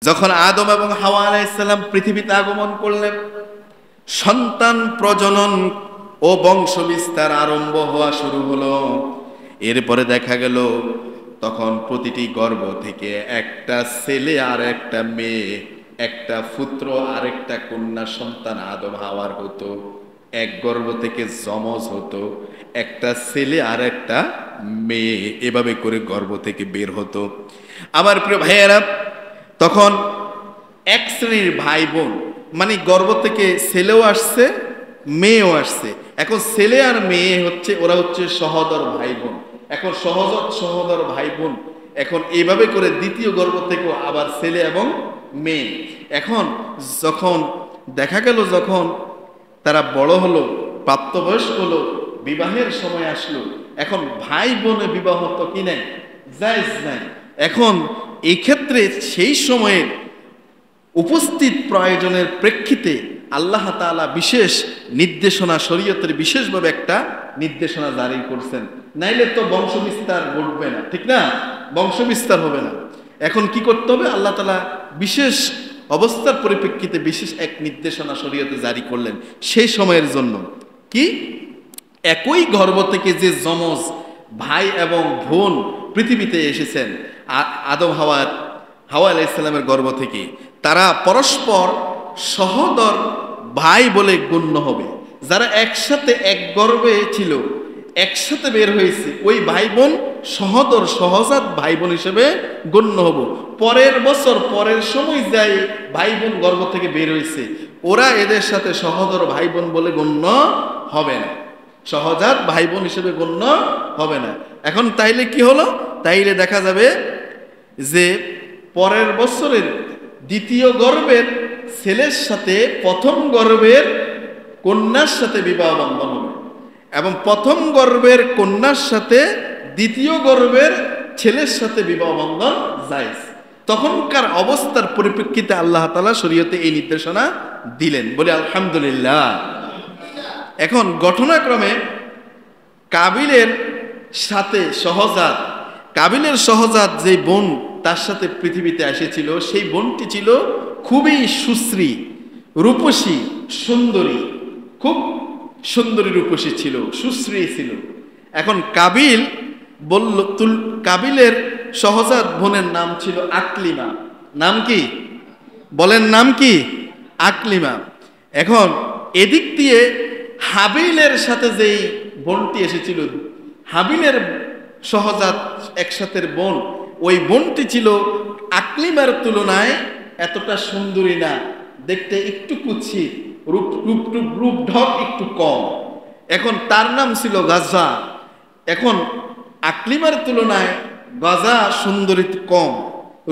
যখন আদম এবং হাওয়া আলাইহিস সালাম পৃথিবীতে আগমন করলেন, সন্তান প্রজনন ও বংশ বিস্তার আরম্ভ হওয়া শুরু হলো। এরপরে দেখা গেল তখন প্রতিটি গর্ভ থেকে একটা ছেলে আর একটা মেয়ে, একটা পুত্র আর একটা কন্যা সন্তান আদম হাওয়ার হতো। এক গর্ভ থেকে যমজ হতো, একটা ছেলে আর একটা মেয়ে, এভাবে করে গর্ভ থেকে বের হতো। আমার প্রিয় ভাইয়েরা, তখন এক শ্রেণীর ভাই বোন, মানে গর্ভ থেকে ছেলেও আসছে মেয়েও আসছে। এখন ছেলে আর মেয়ে হচ্ছে, ওরা হচ্ছে সহোদর ভাই বোন। এখন সহোদর ভাই বোন, এখন এইভাবে করে দ্বিতীয় গর্ভ থেকেও আবার ছেলে এবং মেয়ে। এখন যখন দেখা গেল, যখন তারা বড় হলো, প্রাপ্তবয়স্ক হলো, বিবাহের সময় আসলো, এখন ভাই বোনে বিবাহ তো কি নাই, জায়েজ নাই। এখন এই ক্ষেত্রে সেই সময়ের উপস্থিত প্রয়োজনের প্রেক্ষিতে আল্লাহ তাআলা বিশেষ নির্দেশনা, শরীয়তের বিশেষভাবে একটা নির্দেশনা জারি করছেন। নাইলে তো বংশবিস্তার ঘটবে না, ঠিক না? বংশবিস্তার হবে না। এখন কি করতে হবে? আল্লাহ তাআলা বিশেষ অবস্থার পরিপ্রেক্ষিতে বিশেষ এক নির্দেশনা শরীয়তে জারি করলেন সেই সময়ের জন্য। কি? একই গর্ভ থেকে যে যমজ ভাই এবং বোন পৃথিবীতে এসেছেন আদম হাওয়া আলাইহিস সালামের গর্ভ থেকে, তারা পরস্পর সহোদর ভাই বলে গণ্য হবে। যারা একসাথে এক গর্ভে ছিল, একসাথে বের হয়েছে, ওই ভাই বোন সহোদর সহজাত ভাই বোন হিসেবে গণ্য হব। পরের বছর পরের সময় যাই ভাই বোন গর্ভ থেকে বের হয়েছে, ওরা এদের সাথে সহোদর ভাই বোন বলে গণ্য হবে না, সহজাত ভাই বোন হিসেবে গণ্য হবে না। এখন তাইলে কি হলো? তাইলে দেখা যাবে যে পরের বছরের দ্বিতীয় গর্ভের ছেলের সাথে প্রথম গর্ভের কন্যার সাথে বিবাহ বন্ধন হবে, এবং প্রথম গর্ভের কন্যার সাথে দ্বিতীয় গর্ভের ছেলের সাথে বিবাহ বন্ধন জায়েজ। তখনকার অবস্থার পরিপ্রেক্ষিতে আল্লাহ তাআলা শরীয়তে এই নির্দেশনা দিলেন, বলে আলহামদুলিল্লাহ। এখন ঘটনাক্রমে কাবিলের সাথে কাবিলের সহজাত যে বোন তার সাথে পৃথিবীতে এসেছিল, সেই বোনটি ছিল খুবই সুশ্রী, রূপসী, সুন্দরী, খুব সুন্দরী রূপসী ছিল, সুশ্রী ছিল। এখন কাবিল বলল, কাবিলের সহজাত বোনের নাম ছিল আকলিমা। নাম কি? বলেন, নাম কি? আকলিমা। এখন এদিক দিয়ে হাবিলের সাথে যেই বোনটি এসেছিল, হাবিলের সহজাত একসাথের বোন, ওই বোনটি ছিল আকলিমার তুলনায় এতটা সুন্দরী না, দেখতে একটু কুৎসিত, রূপ ঢক একটু কম। এখন তার নাম ছিল গাজা। এখন আকলিমার তুলনায় গাজা সুন্দরী কম,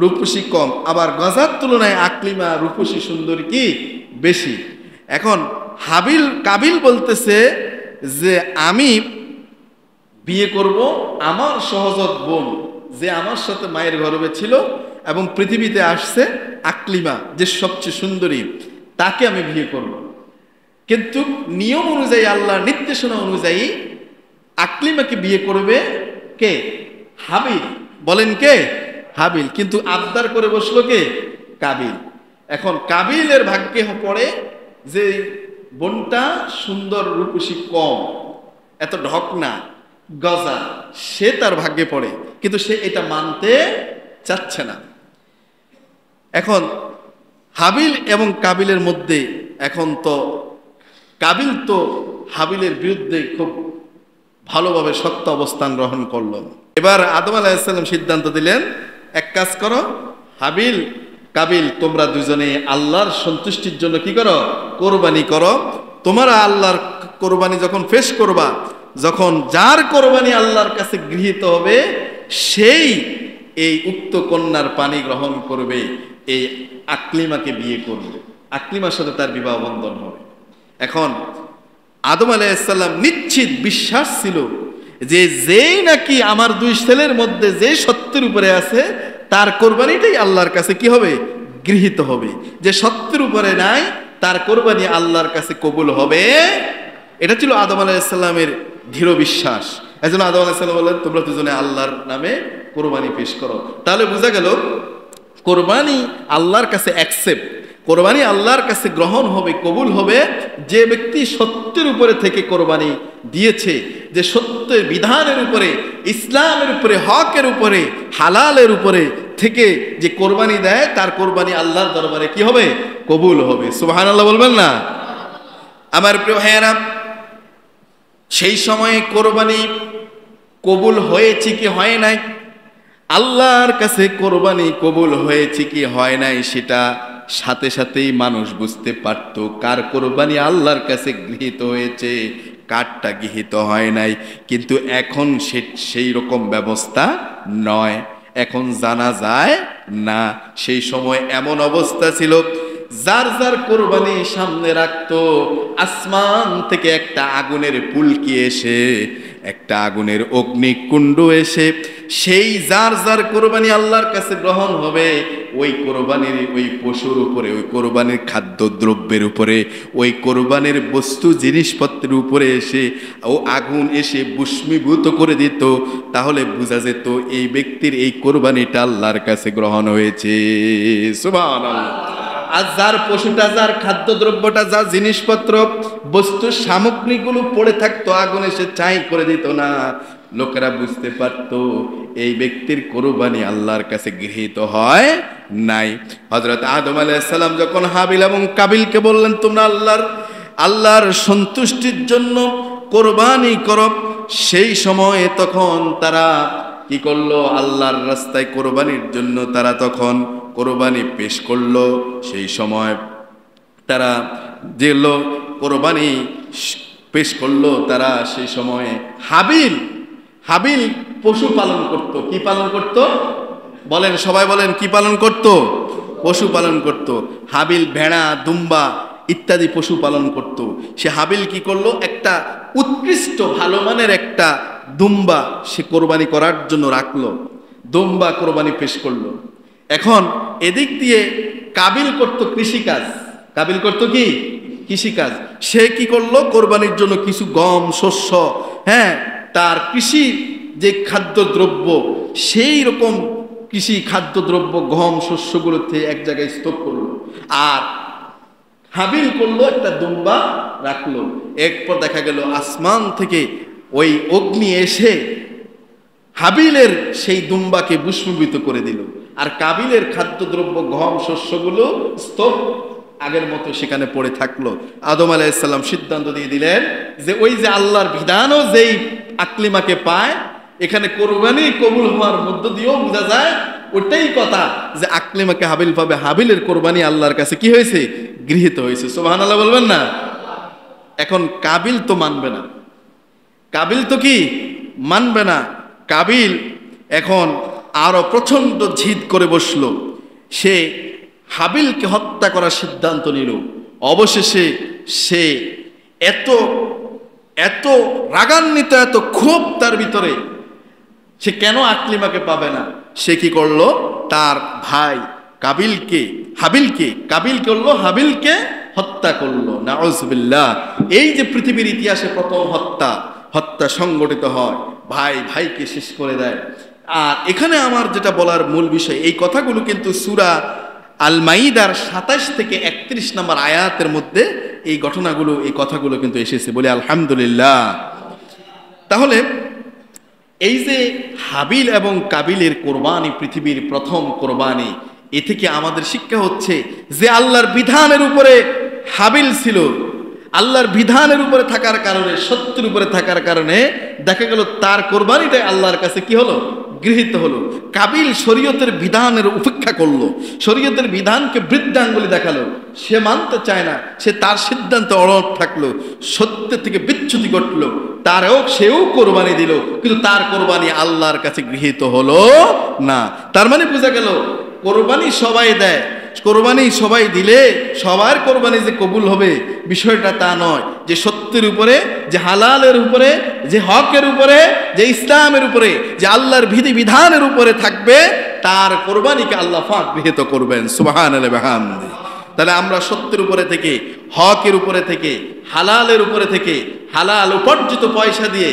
রূপসী কম, আবার গাজার তুলনায় আকলিমা রূপসী সুন্দরী কি বেশি। এখন কাবিল বলতেছে যে আমি বিয়ে করব আমার সহজাত বোন, যে আমার সাথে মায়ের গর্ভে ছিল এবং পৃথিবীতে আসছে, আকলিমা যে সবচেয়ে সুন্দরী, তাকে আমি বিয়ে করব। কিন্তু নিয়ম অনুযায়ী, আল্লাহর নির্দেশনা অনুযায়ী আকলিমাকে বিয়ে করবে কে? হাবিল। বলেন, কে? হাবিল। কিন্তু আবদার করে বসলো কে? কাবিল। এখন কাবিলের ভাগ্যে পড়ে যে বোনটা সুন্দর, রূপসী কম, এত ঢক না, গজা, সে তার ভাগ্যে পড়ে, কিন্তু সে এটা মানতে চাচ্ছে না। এখন হাবিল এবং কাবিলের মধ্যে, এখন তো কাবিল তো হাবিলের বিরুদ্ধে খুব ভালোভাবে শক্ত অবস্থান গ্রহণ করলো। এবার আদম আলাইহিস সালাম সিদ্ধান্ত দিলেন, এক কাজ করো, হাবিল কাবিল, তোমরা দুজনে আল্লাহর সন্তুষ্টির জন্য কি করো? কোরবানি করো। তোমরা আল্লাহর কোরবানি যখন পেশ করবা, যখন যার কোরবানি আল্লাহর কাছে গৃহীত হবে, সেই এই উক্ত কন্যার পানি গ্রহণ করবে, এই আকলিমাকে বিয়ে করবে, আকলিমার সাথে তার বিবাহ বন্ধন হবে। এখন আদম আলাইহিস সালাম নিশ্চিত বিশ্বাস ছিল যে যেই নাকি আমার দুই ছেলের মধ্যে যে সত্যের উপরে আছে, তার কোরবানিটাই আল্লাহর কাছে কি হবে? গৃহীত হবে। যে সত্যের উপরে নাই, তার কোরবানি আল্লাহর কাছে কবুল হবে। এটা ছিল আদম আলাইহিস সালামের দৃঢ় বিশ্বাস। এজন্য আদম আলাইহিস সালাম বললেন, তোমরা দুজনে আল্লাহর নামে কোরবানি পেশ করো। তাহলে বোঝা গেল কোরবানি আল্লাহর কাছে অ্যাকসেপ্ট, কোরবানি আল্লাহর কাছে গ্রহণ হবে, কবুল হবে যে ব্যক্তি সত্যের উপরে থেকে কোরবানি দিয়েছে, যে সত্যের বিধানের উপরে, ইসলামের উপরে, হকের উপরে, হালালের উপরে থেকে যে কোরবানি দেয়, তার কোরবানি আল্লাহর দরবারে কি হবে? কবুল হবে। সুবহানাল্লাহ বলবেন না? আমার প্রিয় ভাইয়েরা, সেই সময়ে কোরবানি কবুল হয়েছে কি হয় নাই, আল্লাহর কাছে কোরবানি কবুল হয়েছে কি হয় নাই, সেটা সাথে সাথেই মানুষ বুঝতে পারত কার কোরবানি আল্লাহর কাছে গৃহীত হয়েছে, কারটা গৃহীত হয় নাই। কিন্তু এখন সেই রকম ব্যবস্থা নয়, এখন জানা যায় না। সেই সময় এমন অবস্থা ছিল, যার যার কোরবানি সামনে রাখতো, আসমান থেকে একটা আগুনের পুলকি এসে, একটা আগুনের অগ্নিকুণ্ড এসে, সেই যার যার কোরবানি আল্লাহর কাছে গ্রহণ হবে, ওই কোরবানির, ওই পশুর উপরে, ওই কোরবানির খাদ্যদ্রব্যের উপরে, ওই কোরবানির বস্তু জিনিসপত্রের উপরে এসে ও আগুন এসে ভস্মীভূত করে দিত। তাহলে বোঝা যেত এই ব্যক্তির এই কোরবানিটা আল্লাহর কাছে গ্রহণ হয়েছে। সুবহানাল্লাহ। আর যার পশুটা, যার খাদ্যদ্রব্যটা, যার জিনিসপত্র, বস্তু সামগ্রীগুলো পড়ে থাকতো, আগুন এসে ছাই করে দিত না, লোকেরা বুঝতে পারত এই ব্যক্তির কোরবানি আল্লাহর কাছে গৃহীত হয় নাই। হযরত আদম আলাইহিস সালাম যখন হাবিল এবং কাবিলকে বললেন, তোমরা আল্লাহর সন্তুষ্টির জন্য কোরবানি করো, সেই সময় তখন তারা কি করলো? আল্লাহর রাস্তায় কোরবানির জন্য তারা তখন কোরবানি পেশ করলো। সেই সময় তারা যেগুলো কোরবানি পেশ করলো, তারা সেই সময়ে হাবিল পশু পালন করত। কি পালন করত? বলেন, সবাই বলেন, কি পালন করত? পশু পালন করত। হাবিল ভেড়া, দুম্বা ইত্যাদি পশু পালন করত। সে হাবিল কি করলো? একটা উৎকৃষ্ট ভালো মানের একটা দুম্বা সে কোরবানি করার জন্য রাখলো, দুম্বা কোরবানি পেশ করলো। এখন এদিক দিয়ে কাবিল করত কৃষিকাজ। কাবিল করত কি? কৃষিকাজ। সে কি করলো? কোরবানির জন্য কিছু গম, শস্য, তার কৃষি যে খাদ্যদ্রব্য, সেই রকম কৃষি খাদ্যদ্রব্য গম শস্যগুলোতে এক জায়গায় স্তূপ করলো। আর হাবিল করলো একটা দুম্বা রাখলো। এরপর দেখা গেল আসমান থেকে ওই অগ্নি এসে হাবিলের সেই দুম্বাকে ভস্মীভূত করে দিল, আর কাবিলের খাদ্যদ্রব্য গম শস্যগুলো স্তূপ আগের মতো সেখানে পড়ে থাকলো। আদম আলাইহিস সালাম সিদ্ধান্ত দিয়ে দিলেন যে ওই যে আল্লাহর বিধানও যেই আকলিমাকে পায়, এখানে কোরবানি কবুল হওয়ার মধ্য দিয়েও বোঝা যায় ওটাই কথা যে আকলিমাকে হাবিল পাবে, হাবিলের কোরবানি আল্লাহর কাছে কি হয়েছে? গৃহীত হয়েছে। সুবহানাল্লাহ বলবেন না? এখন কাবিল তো মানবে না, কাবিল তো কি মানবে না। কাবিল এখন আরো প্রচন্ড জিদ করে বসলো, সে হাবিলকে হত্যা করার সিদ্ধান্ত নিল। অবশেষে সে এত রাগান্বিত, এত ক্ষোভ তার ভিতরে, সে কেন আকলিমাকে পাবে না, সে কি করলো? তার ভাই হাবিলকে হত্যা করলো। নাউযুবিল্লাহ। এই যে পৃথিবীর ইতিহাসে প্রথম হত্যা সংগঠিত হয়, ভাইকে শেষ করে দেয়। আর এখানে আমার যেটা বলার মূল বিষয়, এই কথাগুলো কিন্তু সূরা আল মাইদার 27 থেকে 31 নম্বর আয়াতের মধ্যে এই ঘটনাগুলো, এই কথাগুলো কিন্তু এসেছে, বলে আলহামদুলিল্লাহ। তাহলে এই যে হাবিল এবং কাবিলের কোরবানি, পৃথিবীর প্রথম কোরবানি, এ থেকে আমাদের শিক্ষা হচ্ছে যে আল্লাহর বিধানের উপরে হাবিল ছিল, আল্লাহর বিধানের উপরে থাকার কারণে, সত্যের উপরে থাকার কারণে দেখা গেল তার কোরবানিটাই আল্লাহর কাছে কি হলো? গৃহীত হলো। কাবিল শরীয়তের বিধানের উপেক্ষা করলো, শরীয়তের বিধানকে বৃদ্ধাঙ্গুলি দেখালো, সে মানতে চায় না, সে তার সিদ্ধান্তে অড়ট থাকলো, সত্য থেকে বিচ্যুতি ঘটলো, সেও কোরবানি দিল, কিন্তু তার কোরবানি আল্লাহর কাছে গৃহীত হলো না। তার মানে বোঝা গেল কোরবানি সবাই দেয়, কোরবানি সবাই দিলে সবার কোরবানি যে কবুল হবে বিষয়টা তা নয়। যে সত্যের উপরে, যে হালালের উপরে, যে হকের উপরে, যে ইসলামের উপরে, যে আল্লাহর বিধি বিধানের উপরে থাকবে, তার কোরবানিকে আল্লাহ পাক গৃহীত করবেন। সুবহানাল্লাহ বিহামদি। তাহলে আমরা সত্যের উপরে থেকে, হকের উপরে থেকে, হালালের উপরে থেকে, হালাল উপার্জিত পয়সা দিয়ে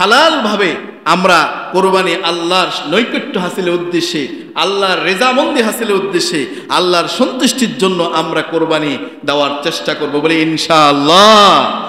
হালাল ভাবে আমরা কোরবানি আল্লাহর নৈকট্য হাসিলের উদ্দেশ্যে, আল্লাহর রেজামন্দি হাসিলের উদ্দেশ্যে, আল্লাহর সন্তুষ্টির জন্য আমরা কোরবানি দেওয়ার চেষ্টা করব বলে ইনশাআল্লাহ।